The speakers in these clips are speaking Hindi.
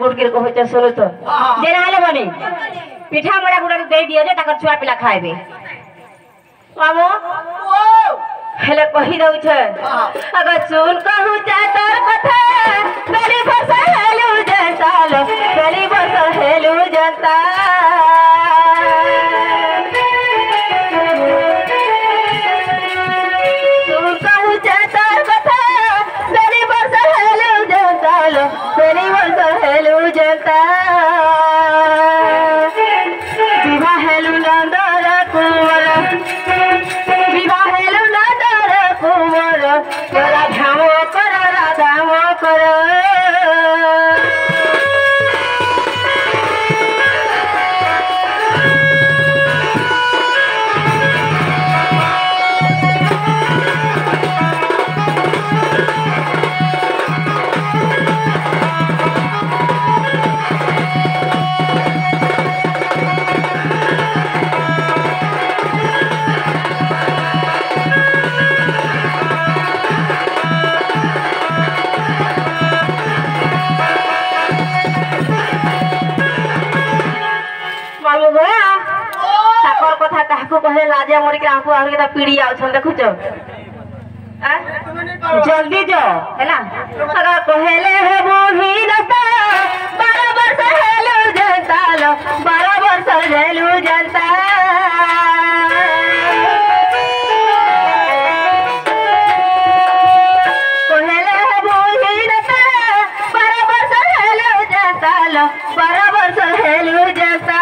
गुड़किर को होचे सुनो तो जे नाले बने पिठा मड़ा गुड़ा दे दियो जे ताकर छुआ पिला खाइबे मामो हेले कहि दउ छे अगर सुन कहू जा तोर कथा बेली भाषा हेलु जनता बेली भाषा हेलु जनता सुन कहू जा तोर कथा बेली भाषा हेलु जनता बेली भाषा हेलु जनता विवाह हेलु नंदर कुंवर विवाह हेलु राधामो कर कहे लाजे मोरी के आंखो आर के पीड़ी आछन देखुछ जल्दी जो हैला अगर कहेले हे मोहिनता 12 वर्ष हेलु जनता लो 12 वर्ष हेलु जनता कहेले हे मोहिनता 12 वर्ष हेलु जनता लो 12 वर्ष हेलु जनता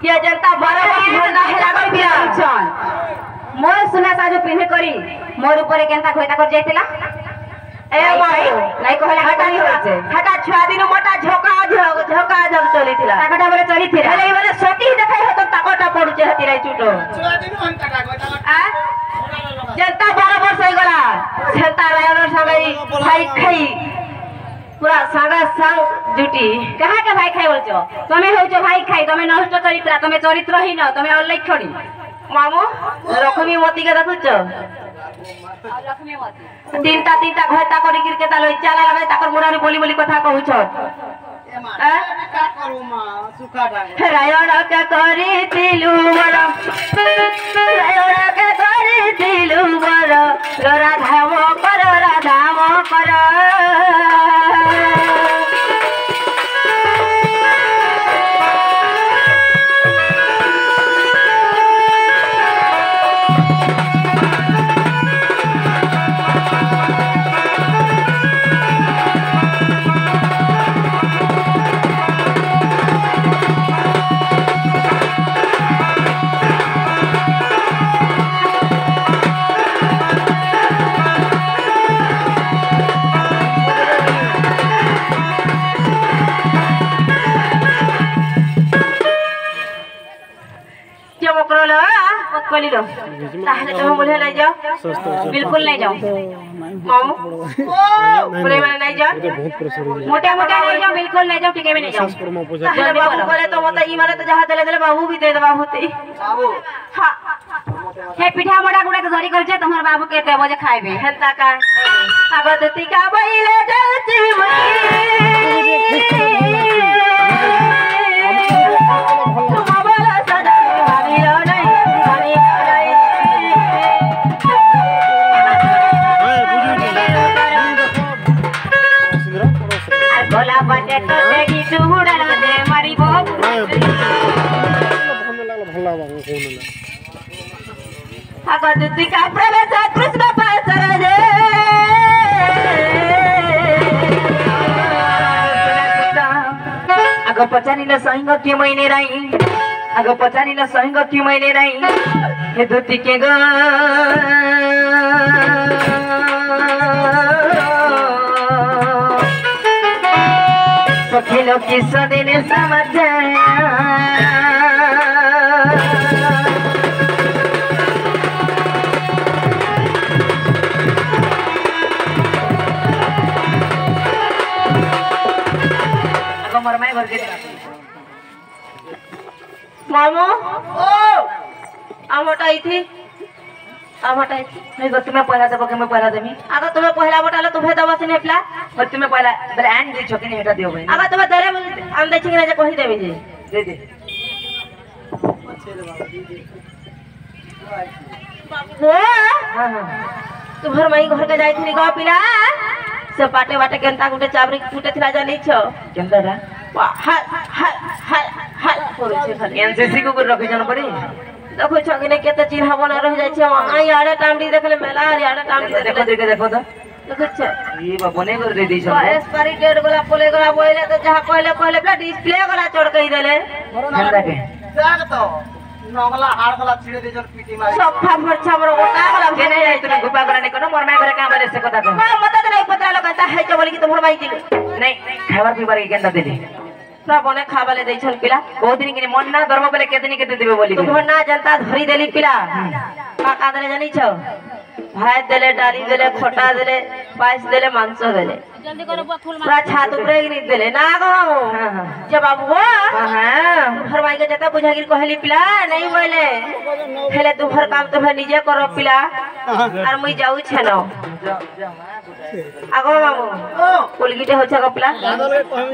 ये जनता मोर सुना साजो पिन्हे करी मोर ऊपर केनता खोइता कर जाइतिला ए भाई नाही कहला हटा नहीं होचे हटा छुआ दिन मोटा झोका जब चलीतिला ताकटा बरे चलीतिला हेले बरे सोटी देखाई हो तो ताकटा पडुचे हती रै चुटो छुआ दिन मन काटा गोता आ जनता 12 वर्ष होई गला जनता रायन सगई भाई खाई पूरा सागा संग जुटी कहा के भाई खाई बोलछो तमे होचो भाई खाई तमे नष्ट चरित्र तमे चरित्रहीन तमे अल्लेखणी मामू लक्ष्मी मती के देखुछो लक्ष्मी मती तीनटा घटा करी के तालो चला लगे ताकर मुरारी बोली बोली कथा कहूछो ए मां का करू मां सुखा डाले रायण के करी तिलु बर रायण के करी तिलु बर राधाम कर बोली लो ताहले तुम बोले ले जाओ बिल्कुल नहीं जाओ मामू पूरे माने नहीं जाओ मोटा नहीं जाओ बिल्कुल नहीं जाओ ठीक है भी नहीं जाओ ताहले बाबू बोले तो मत ई मारे तो जहां देले बाबू भी दे दे बाबू होती बाबू हां हे पिठा मोटा गुडा तो धरी करछे तमर बाबू केते बजे खाइबे हेता का आगतती का बइले जाउची बटे तो देगी चूड़ा दे मारी बाबू भला अगर दुती का प्रवेश कृष्ण पासर जे अगर पचानीला संग के महीने रही अगर पचानीला संग के महीने रही हे दुती के ग सखिलो किस दिन समझ मामू ओ आमटाई थी नहीं गो तुम्हें पहला देबो के मैं पहला देमी अगर तुम्हें पहला बटालो तुम्हें दवा से नेपला और तुम्हें पहला दरे आन दे छोकी नहीं हटा दियो भाई अगर तुम्हें दरे अंदर छिंगना जे कहि देबे जे दे वो हां हां तुम्हार माई घर के जाई थी गाँव पिला से पाटे बाटे केंता गुटे चाबरी कुटे थिला जानी छ केंता रा हल हल हल हल करे छे खाली एनसीसी को रखी जन पड़ी देखो छगिने केते चिन्ह बना रह जाय छे आई आड़े टामडी देखले मेला आड़े टामडी देखो तो देखो छ ये बने कर दे दी सब एक्सपायरी डेट गोला पोले गोला बोइले तो जहां कहले पूरा डिस्प्ले गोला चढ़ कहि देले ठंडा के देख तो नगला हाड़ गला छिड़े दे जन पीटी मारी सफा फरछा मोर गोटा गोला के नहीं आई तूने गुपा करा नहीं कोनो मोर मैं करे काम वाले से कथा को हां मत नहीं पता लगता है के बोली कि तुम्हार माई के नहीं खाবার पीबार के केंता दे दे सब बने खाबाले दै छल पिला बहुत दिन के मन ना धर्म पहले केतनी के देबे बोली तुम ना जनता धरी देली पिला का देले जानी छ भात देले डाली देले खोटा देले पायस देले मांस देले जल्दी करो फूल पूरा छात ऊपरे नहीं देले ना गो हां हां जे बाबू वो हां घर माई के जता बुझागिर कहली पिला नहीं बोले हेले तू घर काम तो भर निजे करो पिला और मुई जाऊ छनो आगो बाबू उलगीटे होछ गो पिला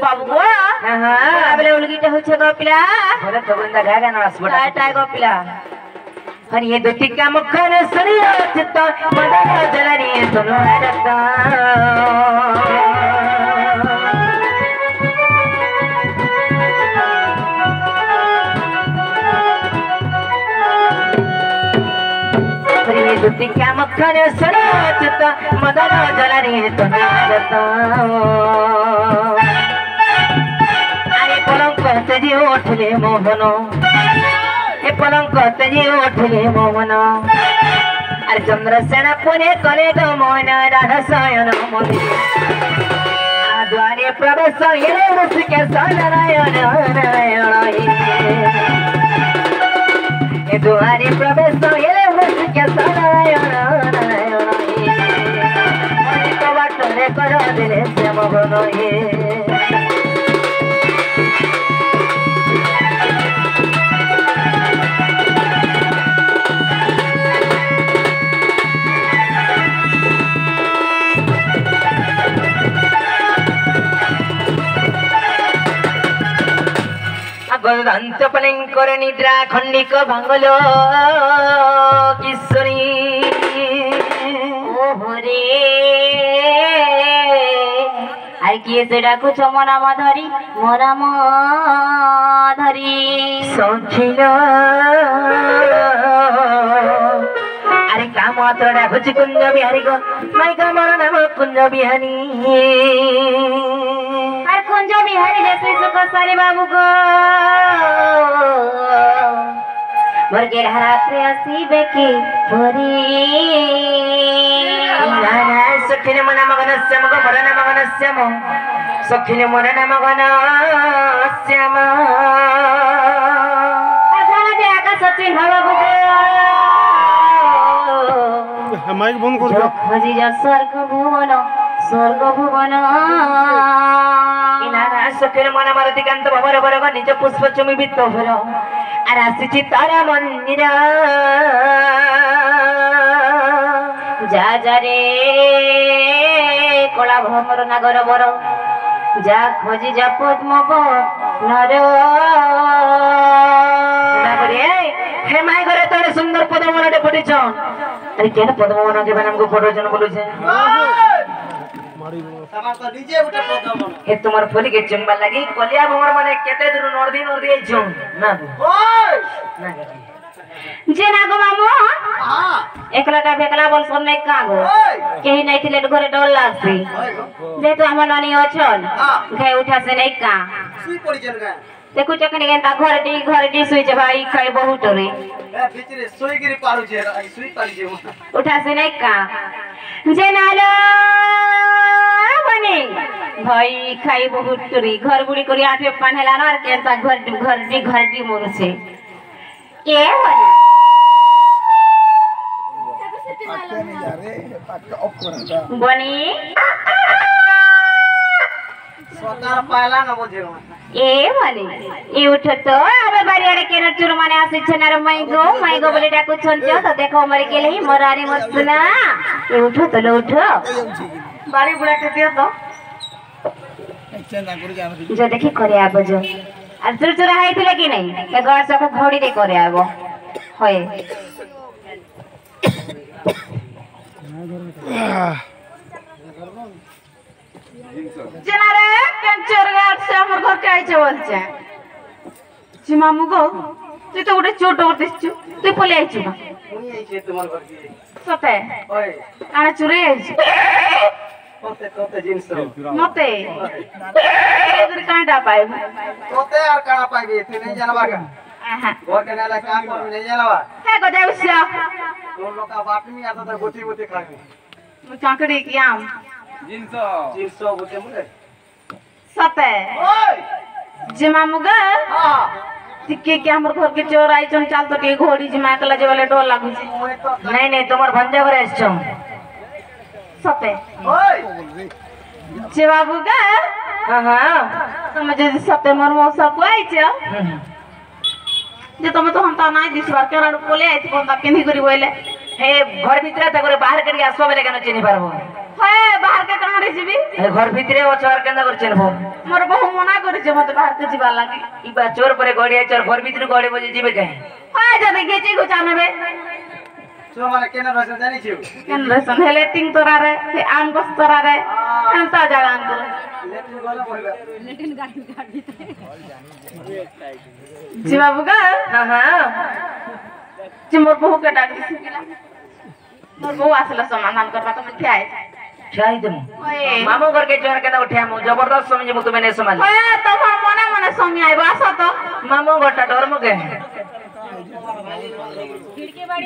बाबू वो हां हां बोले उलगीटे होछ गो पिला बोले तो बंदा गागा ना बस टाय टाय गो पिला हर ये दुटी का मुखन सरिया चित्ता मदन जलनी सुनो रता हर ये दुटी का मुखन सरिया चित्ता मदन जलनी सुनो रता अरे पलंग कहते जी उठले मोहनो हे पलंग तेजी उठले मोहन अरे चंद्रसेन पुणे करे गो मोहन रसायन मोदी द्वारे प्रवेश ये मुसके नारायण नारायण हे द्वारे प्रवेश ये मुसके नारायण नारायण हे तो बाटले कर दिले से मोहन हे अंत पलंकर निद्रा खंडिक भांगलो किशोरी ओहरे আর কি এসে ডাকুছ মনাম ধরি সখিল আরে কাম মাত্র ডাকুছি কুঞ্জ বিহারী গো মাই কামর নাম কুঞ্জ বিহারী আর কুঞ্জ বিহারী হেসে সুখ সারি বাবু গো মর্গের রাত্রে আসিবে কি পরি सखिने मन मगनस्य मग मरण मगनस्य मो सखिने मरण मगनस्य मो अथाला जे आकाश चिन्ह बाबू माइक बंद कर दो खोजी जा स्वर्ग भुवन इनारा सखिने मन मारुति कांत भवर भरग निज पुष्प चुमी बित्त भर আর আসিছি তারা মন্দির যা যা রে কলা ভ্রমর নাগর বর যা খোঁজি যা পদ্ম নর হে মাই ঘরে তোর সুন্দর পদ্মবনটে ফুটিছ আরে কেন পদ্মবন के बारे हमको फोटो जन बोलु छे सामान तो नीचे उठे पौधा मन हे तुम्हार फूल के चुंबा लगी कलिया भवर माने केते दूर नर्दी नर्दी आइछो ना ओए ना जे ना गो मामू हां एकलाटा फेकला बोल सब नहीं कागो ओए केही नहीं थिले घरे डर लागसी जे तो हमर नानी अछन घे उठा से नहीं का सुई पड़ी जन गा देखु चकनी गेंता घर डी सुई जे भाई खाई बहुत रे ए बिचरे सोई गिरी पारू छे आई सुई पाली जे उठा से नहीं का जे नालो बनी भाई खाई बहुत रे घर बुड़ी करी आठे पानेला ना केंता घर डी मोर से के बनी सरकार पाला ना बुझे ए माने ई उठ तो आबे बारियाडे केन चुर माने आसी छनार माइगो बोले डाकु छन्छ त देखो मरे केले ही मरारी मसना ए उठ तो लो उठ बारी बुलाटे दियो तो जो देखि करे आबो जो आ चुर चुर हाइथिले कि नै ए गणेश को घोड़ी दे करे आबो होय जनारे कंचर गाट से हमर घर के आइছে বলছে জি মামু গো তুই তো ওটা ছোট করতেছ তুই পলে আইছ না উনি আইছে তোমার ঘর দিয়ে সতে ওই আনা চুরে আইছ তোতে তোতে জিনিস মতে এদের কাঁটা পাই তোতে আর কানা পাইবে তুই নেই জানবা কেন আহা ঘর কেন এলা কাম করবি নেই জানবা হে গো দেউসা তোর লোকা বাটমি আর তো গতি গতি খাবি মু চাকরি কি আম জিনিস বুঝে মুলে সতে ওই জি মামু গো हां टिके के हमर घर के चोर आइछन चाल तो टिके घोड़ी जी माकला जे वाले डर लागु छी ओए तो नहीं नहीं तुम्हार भंजा करे आछो सते ओए जे बाबू गा हां हां तुम जे सते मोर मौसा को आइछ जे तुम तो हम ता नाही दिसबार केराड कोले आइछ कोन ता केनी करी बोले हे घर भीतर त करे बाहर करके आसो बेले केन चिनी पारबो हे बाहर के कहां रे जीबी हे घर भीतरे ओ चोर केन कर चिनबो मोर बहु मना करे जे मते बाहर के जीबा लागी ई बा चोर परे गड़िया चोर घर भीतर गड़े बजे जीबे काहे हाय जने गेची को जानबे चो माने केन रस जानि छु केन रसन हेले टिंग तोरा रे हे आम गस तोरा रे एंता जगान को लेटिन गला पड़िबा जी बाबू गा हां हां जे मोर बहु के डाक दिस मोर बहु आसला समाधान करबा तो मिथ्या है छाई दम मामू घर के चोर केन उठिया मु जबरदस्त समझे मु तुम्हें नहीं समझ ए तो मने मने समय आइबो आसा तो मामू घरटा डर मगे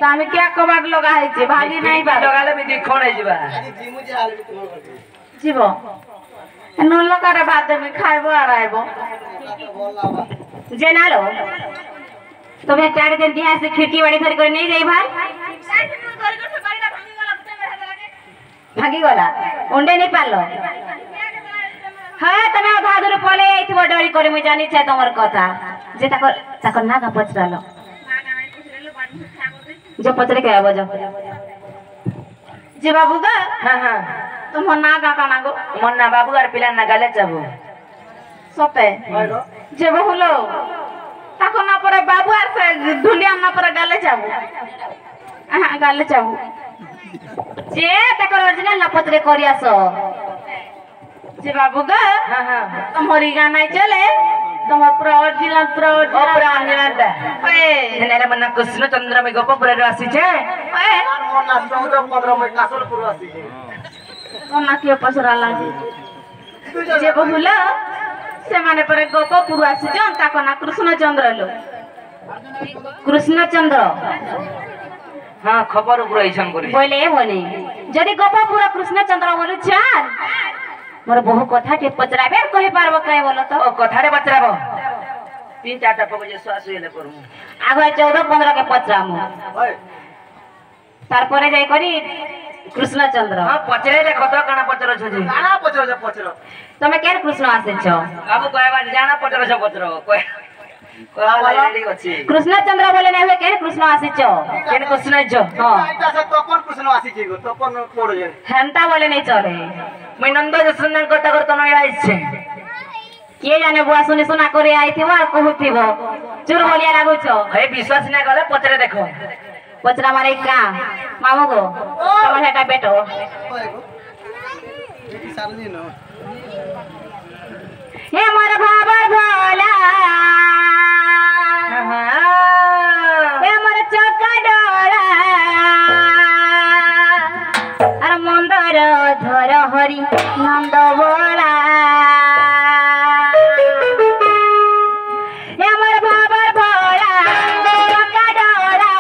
दामी क्या कबाट लगा है जे भागी नहीं बा लगाले भी दिखण है जीवा जिमु जे हाल भी तुम्हार घर দিয়ে जीवो नो लगा रे बाद में खाइबो आ आइबो तो बोलला बा जे नालो तुम्हें 4 दिन दिया से खिड़की वाली धर कर नहीं जाई भाई भागी गला उंडे नहीं पालो हां तमे भादुर पले आइथबो डरी करे मु जानि छै तमर कथा जे ताकर नागा पचरालो जो पचरे के आबो जो जे बाबू गा हां हां तुम नागा काना गो मन्ना बाबू और पिला ना गाले जाबो सते हालो जे बहुलो ताको ना परे बाबू आर से ढुलिया ना परे गाले जाबो हां गाले जाबो जे ताकर ओरिजिनल ना पचरे करियासो जे बाबू गा हां हां तमरी गाना चले तुम ओरिजिनल दा ओए नेरे मन्ना कृष्ण चंद्र में गोपपुर राशि छे ओए আর মন না 14 15 মে কাসলপুর আসি कोना के पसरा लागी जे बहुला से माने परे गोपपुर आसी जन ताको ना कृष्णचंद्र लो कृष्णचंद्र हां खबर ऊपर आइछन करी बोले बोले जदी गोपपुर कृष्णचंद्र बोलु चार मोर बहु कथा के पचराबे कहि पारबो कहे बोलो तो ओ कथारे बचराबो 3 4 पगजे स्वास होले करमु आगो 14 15 के पचरामु ওই तारपरे जाई करी कृष्णचंद्र हां पचरे ले खतो काना पचरो छजी কানা পচর तमे केन कृष्ण आसे छ बाबू कहबा जाना पचरो छ पचरो कोइ कहबा रेडी अछि कृष्णचंद्र बोले नै होय केन कृष्ण आसे छ केन कृष्ण छ हां আইতা সে তপন কৃষ্ণ আসি কি গো তপন পড় যে हेमता बोले नहीं चले मैं नंद जसनन कथा करतो न आइछे किए जाने बुआ सुनी सुना करे आइथिबो आ कहूथिबो चुर बोलिया लागु छ हे विश्वास ना गले पचरे देखो पचरा मारे का मामू गो तमर हेटा बेटो ওই গো এটি সারনি ন हे मोर भाबर भोला हे मोर चौका डोला अरे मंदर धर हरि नंद बोला हे मोर भाबर भोला चौका डोला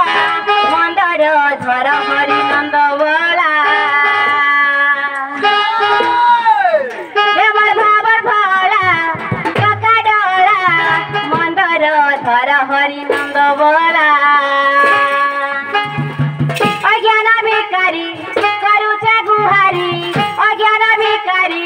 मंदर धर हरि नंद बोला हे मोर भाबर भोला चौका डोला मंदर धर हरि नंद बोला अज्ञान भिकारी करू गुहारी अज्ञान भिकारी